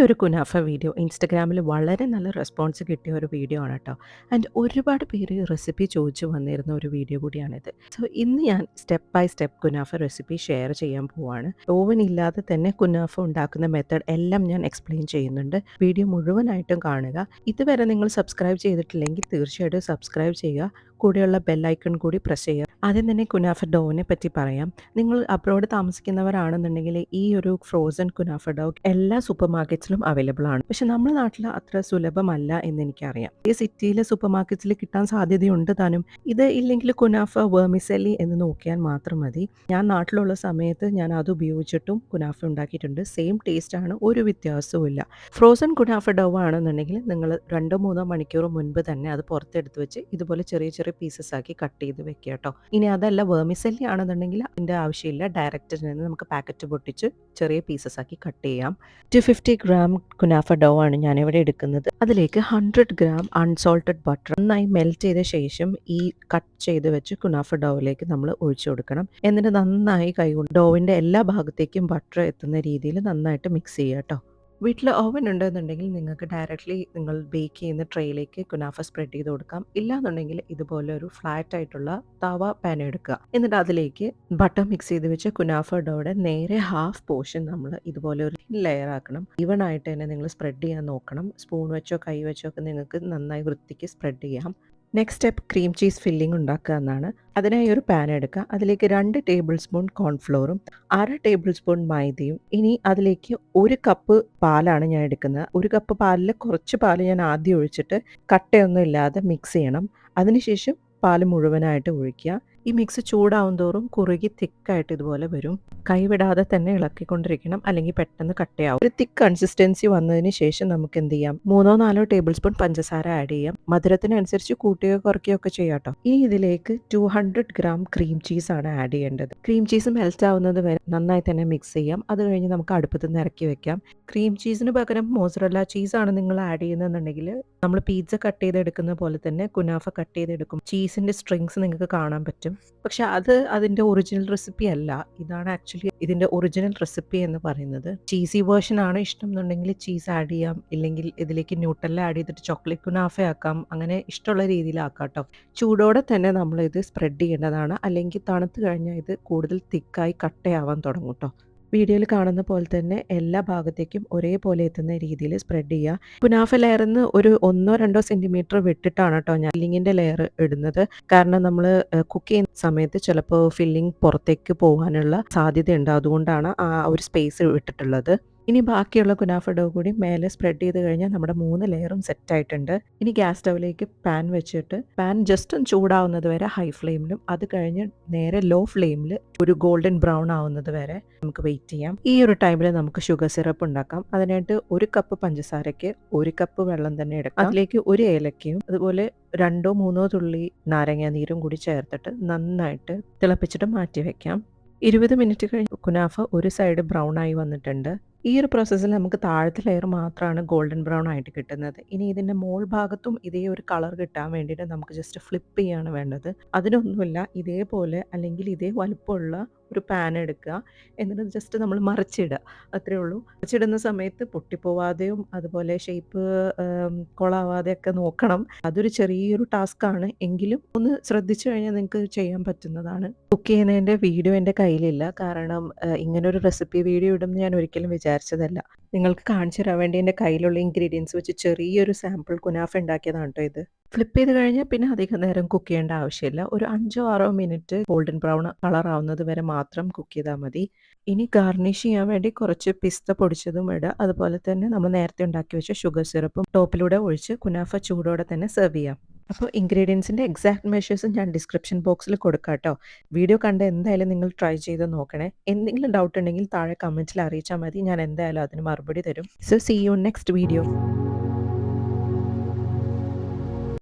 ഒരു കുനാഫ വീഡിയോ ഇൻസ്റ്റഗ്രാമിൽ വളരെ നല്ല റെസ്പോൺസ് കിട്ടിയ ഒരു വീഡിയോ ആണ് കേട്ടോ. ആൻഡ് ഒരുപാട് പേര് റെസിപ്പി ചോദിച്ചു വന്നിരുന്ന ഒരു വീഡിയോ കൂടിയാണിത്. സോ ഇന്ന് ഞാൻ step by step kunafa recipe share ചെയ്യാൻ പോവാണ്. ഓവൻ ഇല്ലാതെ തന്നെ കുനാഫ ഉണ്ടാക്കുന്ന മെത്തേഡ് എല്ലാം ഞാൻ എക്സ്പ്ലെയിൻ ചെയ്യുന്നുണ്ട്. വീഡിയോ മുഴുവനായിട്ടും കാണുക. ഇതുവരെ നിങ്ങൾ സബ്സ്ക്രൈബ് ചെയ്തിട്ടില്ലെങ്കിൽ തീർച്ചയായിട്ടും സബ്സ്ക്രൈബ് ചെയ്യുക. കൂടെയുള്ള ബെൽ ഐക്കൺ കൂടി പ്രസ് ചെയ്യുക. ആദ്യം തന്നെ കുനാഫ ഡോവിനെ പറ്റി പറയാം. നിങ്ങൾ അബ്രോഡ് താമസിക്കുന്നവരാണെന്നുണ്ടെങ്കിൽ ഈ ഒരു ഫ്രോസൺ കുനാഫ ഡോ എല്ലാ സൂപ്പർ മാർക്കറ്റ്സിലും അവൈലബിൾ ആണ്. പക്ഷെ നമ്മുടെ നാട്ടിൽ അത്ര സുലഭമല്ല എന്ന് എനിക്കറിയാം. ഈ സിറ്റിയിലെ സൂപ്പർ മാർക്കറ്റ്സിൽ കിട്ടാൻ സാധ്യതയുണ്ട് താനും. ഇത് ഇല്ലെങ്കിൽ കുനാഫ വെർമിസെല്ലി എന്ന് നോക്കിയാൽ മാത്രം മതി. ഞാൻ നാട്ടിലുള്ള സമയത്ത് ഞാൻ അത് ഉപയോഗിച്ചിട്ടും കുനാഫ ഉണ്ടാക്കിയിട്ടുണ്ട്. സെയിം ടേസ്റ്റ് ആണ്, ഒരു വ്യത്യാസവും ഇല്ല. ഫ്രോസൺ കുനാഫ ഡോ ആണെന്നുണ്ടെങ്കിൽ നിങ്ങൾ 2-3 മണിക്കൂർ മുൻപ് തന്നെ അത് പുറത്തെടുത്ത് വെച്ച് ഇതുപോലെ ചെറിയ ചെറിയ പീസസ് ആക്കി കട്ട് ചെയ്ത് വെക്കുക കേട്ടോ. ഇനി അതല്ല വെർമിസെല്ലി ആണെന്നുണ്ടെങ്കിൽ അതിൻ്റെ ആവശ്യമില്ല. ഡയറക്റ്റ് തന്നെ നമുക്ക് പാക്കറ്റ് പൊട്ടിച്ച് ചെറിയ പീസസ് ആക്കി കട്ട് ചെയ്യാം. 250 ഗ്രാം കുനാഫ ഡോ ആണ് ഞാനിവിടെ എടുക്കുന്നത്. അതിലേക്ക് 100 ഗ്രാം അൺസോൾട്ടഡ് ബട്ടർ നന്നായി മെൽറ്റ് ചെയ്ത ശേഷം ഈ കട്ട് ചെയ്ത് വെച്ച് കുനാഫ ഡോവിലേക്ക് നമ്മൾ ഒഴിച്ചു കൊടുക്കണം. എന്നിട്ട് നന്നായി കൈകൊണ്ട് ഡോവിൻ്റെ എല്ലാ ഭാഗത്തേക്കും ബട്ടർ എത്തുന്ന രീതിയിൽ നന്നായിട്ട് മിക്സ് ചെയ്യുക കേട്ടോ. വീട്ടിൽ ഓവൻ ഉണ്ടെന്നുണ്ടെങ്കിൽ നിങ്ങൾക്ക് ഡയറക്റ്റ്ലി നിങ്ങൾ ബേക്ക് ചെയ്യുന്ന ട്രേയിലേക്ക് കുനാഫ സ്പ്രെഡ് ചെയ്ത് കൊടുക്കാം. ഇല്ലാന്നുണ്ടെങ്കിൽ ഇതുപോലെ ഒരു ഫ്ലാറ്റ് ആയിട്ടുള്ള തവ പാൻ എടുക്കുക. എന്നിട്ട് അതിലേക്ക് ബട്ടർ മിക്സ് ചെയ്ത് വെച്ച് കുനാഫ ഡോയുടെ നേരെ ഹാഫ് പോർഷൻ നമ്മൾ ഇതുപോലെ ഒരു ലെയർ ആക്കണം. ഈവൺ ആയിട്ട് തന്നെ നിങ്ങൾ സ്പ്രെഡ് ചെയ്യാൻ നോക്കണം. സ്പൂൺ വെച്ചോ കൈ വെച്ചോ ഒക്കെ നിങ്ങൾക്ക് നന്നായി വൃത്തിക്ക് സ്പ്രെഡ് ചെയ്യാം. Next step cream cheese filling ഉണ്ടാക്കുക എന്നാണ്. അതിനായി ഒരു പാൻ എടുക്കുക. അതിലേക്ക് 2 ടേബിൾ സ്പൂൺ കോൺഫ്ലോറും 1/2 ടേബിൾ സ്പൂൺ മൈദയും. ഇനി അതിലേക്ക് 1 കപ്പ് പാലാണ് ഞാൻ എടുക്കുന്നത്. 1 കപ്പ് പാലിൽ കുറച്ച് പാൽ ഞാൻ ആദ്യം ഒഴിച്ചിട്ട് കട്ടയൊന്നും ഇല്ലാതെ മിക്സ് ചെയ്യണം. അതിനുശേഷം പാൽ മുഴുവനായിട്ട് ഒഴിക്കുക. ഈ മിക്സ് ചൂടാവും തോറും കുറുകി തിക്കായിട്ട് ഇതുപോലെ വരും. കൈവിടാതെ തന്നെ ഇളക്കിക്കൊണ്ടിരിക്കണം, അല്ലെങ്കിൽ പെട്ടെന്ന് കട്ടയാവും. ഒരു തിക്ക് കൺസിസ്റ്റൻസി വന്നതിന് ശേഷം നമുക്ക് എന്ത് ചെയ്യാം, 3-4 ടേബിൾ സ്പൂൺ പഞ്ചസാര ആഡ് ചെയ്യാം. മധുരത്തിനനുസരിച്ച് കൂട്ടുകയോ കുറയ്ക്കുകയോ ഒക്കെ ചെയ്യാം കേട്ടോ. ഇനി ഇതിലേക്ക് 200 ഗ്രാം ക്രീം ചീസ് ആണ് ആഡ് ചെയ്യേണ്ടത്. ക്രീം ചീസ് മെൽറ്റ് ആവുന്നത് വരെ നന്നായി തന്നെ മിക്സ് ചെയ്യാം. അത് കഴിഞ്ഞ് നമുക്ക് അടുപ്പത്ത് നിന്ന് ഇറക്കി വെക്കാം. ക്രീം ചീസിന് പകരം മോസറല്ല ചീസാണ് നിങ്ങൾ ആഡ് ചെയ്യുന്നതെന്നുണ്ടെങ്കിൽ നമ്മൾ പിസ്സ കട്ട് ചെയ്തെടുക്കുന്ന പോലെ തന്നെ കുനാഫ കട്ട് ചെയ്തെടുക്കും. ചീസിൻ്റെ സ്ട്രിങ്സ് നിങ്ങൾക്ക് കാണാൻ പറ്റും. പക്ഷെ അത് അതിൻ്റെ ഒറിജിനൽ റെസിപ്പി അല്ല. ഇതാണ് ആക്ച്വലി ഇതിൻ്റെ ഒറിജിനൽ റെസിപ്പി എന്ന് പറയുന്നത്. ചീസി വേർഷൻ ആണ് ഇഷ്ടം എന്നുണ്ടെങ്കിൽ ചീസ് ആഡ് ചെയ്യാം. ഇല്ലെങ്കിൽ ഇതിലേക്ക് ന്യൂട്ടല്ല ആഡ് ചെയ്തിട്ട് ചോക്ലേറ്റ് കുനാഫ ആക്കാം. അങ്ങനെ ഇഷ്ടമുള്ള രീതിയിലാക്കാം കേട്ടോ. ചൂടോടെ തന്നെ നമ്മൾ ഇത് സ്പ്രെഡ് ചെയ്യേണ്ടതാണ്. അല്ലെങ്കിൽ തണുത്ത് കഴിഞ്ഞാൽ ഇത് കൂടുതൽ തിക്കായി കട്ടയാവാൻ തുടങ്ങും കേട്ടോ. വീഡിയോയിൽ കാണുന്ന പോലെ തന്നെ എല്ലാ ഭാഗത്തേക്കും ഒരേപോലെ എത്തുന്ന രീതിയിൽ സ്പ്രെഡ് ചെയ്യുക. കുനാഫ ലെയറിന്ന് ഒരു 1-2 സെൻറ്റിമീറ്റർ വിട്ടിട്ടാണ് കേട്ടോ ഞാൻ ഫില്ലിങ്ങിൻ്റെ ലെയർ ഇടുന്നത്. കാരണം നമ്മൾ കുക്ക് ചെയ്യുന്ന സമയത്ത് ചിലപ്പോൾ ഫില്ലിംഗ് പുറത്തേക്ക് പോകാനുള്ള സാധ്യതയുണ്ട്. അതുകൊണ്ടാണ് ആ ഒരു സ്പേസ് വിട്ടിട്ടുള്ളത്. ഇനി ബാക്കിയുള്ള കുനാഫ ഡോ കൂടി മേലെ സ്പ്രെഡ് ചെയ്ത് കഴിഞ്ഞാൽ നമ്മുടെ 3 ലെയറും സെറ്റ് ആയിട്ടുണ്ട്. ഇനി ഗ്യാസ് സ്റ്റൗവിലേക്ക് പാൻ വെച്ചിട്ട് പാൻ ജസ്റ്റ് ഒന്ന് ചൂടാവുന്നത് വരെ ഹൈ ഫ്ലെയിമിലും അത് കഴിഞ്ഞ് നേരെ ലോ ഫ്ലെയിമിൽ ഒരു ഗോൾഡൻ ബ്രൗൺ ആവുന്നത് വരെ നമുക്ക് വെയിറ്റ് ചെയ്യാം. ഈ ഒരു ടൈമിൽ നമുക്ക് ഷുഗർ സിറപ്പ് ഉണ്ടാക്കാം. അതിനായിട്ട് 1 കപ്പ് പഞ്ചസാരയ്ക്ക് 1 കപ്പ് വെള്ളം തന്നെ എടുക്കാം. അതിലേക്ക് 1 ഏലക്കയും അതുപോലെ 2-3 തുള്ളി നാരങ്ങ നീരും കൂടി ചേർത്തിട്ട് നന്നായിട്ട് തിളപ്പിച്ചിട്ട് മാറ്റി വെക്കാം. 20 മിനിറ്റ് കഴിഞ്ഞ് കുനാഫ ഒരു സൈഡ് ബ്രൗൺ ആയി വന്നിട്ടുണ്ട്. ഈ ഒരു പ്രോസസ്സിൽ നമുക്ക് താഴത്തെ ലെയർ മാത്രമാണ് ഗോൾഡൻ ബ്രൗൺ ആയിട്ട് കിട്ടുന്നത്. ഇനി ഇതിൻ്റെ മോൾ ഭാഗത്തും ഇതേ ഒരു കളർ കിട്ടാൻ വേണ്ടിയിട്ട് നമുക്ക് ജസ്റ്റ് ഫ്ലിപ്പ് ചെയ്യാണ് വേണ്ടത്. അതിനൊന്നുമില്ല, ഇതേപോലെ അല്ലെങ്കിൽ ഇതേ വലുപ്പമുള്ള ഒരു പാൻ എടുക്കുക. എന്നിട്ട് ജസ്റ്റ് നമ്മൾ മറിച്ചിടുക, അത്രയേ ഉള്ളൂ. മറിച്ചിടുന്ന സമയത്ത് പൊട്ടിപ്പോവാതെയും അതുപോലെ ഷേപ്പ് കൊളാവാതെയൊക്കെ നോക്കണം. അതൊരു ചെറിയൊരു ടാസ്ക്കാണ്, എങ്കിലും ഒന്ന് ശ്രദ്ധിച്ചു കഴിഞ്ഞാൽ നിങ്ങൾക്ക് ചെയ്യാൻ പറ്റുന്നതാണ്. കുക്ക് ചെയ്യുന്നതിൻ്റെ വീഡിയോ എൻ്റെ കയ്യിലില്ല. കാരണം ഇങ്ങനൊരു റെസിപ്പി വീഡിയോ ഇടുമെന്ന് ഞാൻ ഒരിക്കലും വിചാരിച്ചതല്ല. നിങ്ങൾക്ക് കാണിച്ചു തരാൻ വേണ്ടി എൻ്റെ കയ്യിലുള്ള ഇൻഗ്രീഡിയൻസ് വെച്ച് ചെറിയൊരു സാമ്പിൾ കുനാഫ ഉണ്ടാക്കിയതാണ് കേട്ടോ ഇത്. ഫ്ലിപ്പ് ചെയ്ത് കഴിഞ്ഞാൽ പിന്നെ അധികം നേരം കുക്ക് ചെയ്യേണ്ട ആവശ്യമില്ല. ഒരു 5-6 മിനിറ്റ് ഗോൾഡൻ ബ്രൗൺ കളർ ആവുന്നത് വരെ മാത്രം കുക്ക് ചെയ്താൽ മതി. ഇനി ഗാർണിഷ് ചെയ്യാൻ വേണ്ടി കുറച്ച് പിസ്ത പൊടിച്ചതും ഇടുക. അതുപോലെ തന്നെ നമ്മൾ നേരത്തെ ഉണ്ടാക്കി വെച്ച ഷുഗർ സിറപ്പും ടോപ്പിലൂടെ ഒഴിച്ച് കുനാഫ ചൂടോടെ തന്നെ സെർവ് ചെയ്യാം. അപ്പോൾ ഇൻഗ്രീഡിയൻസിൻ്റെ എക്സാക്ട് മെഷേഴ്സ് ഞാൻ ഡിസ്ക്രിപ്ഷൻ ബോക്സിൽ കൊടുക്കാം കേട്ടോ. വീഡിയോ കണ്ട് എന്തായാലും നിങ്ങൾ ട്രൈ ചെയ്ത് നോക്കണേ. എന്തെങ്കിലും ഡൗട്ട് ഉണ്ടെങ്കിൽ താഴെ കമൻറ്റിൽ അറിയിച്ചാൽ മതി. ഞാൻ എന്തായാലും അതിന് മറുപടി തരും. So see you next video.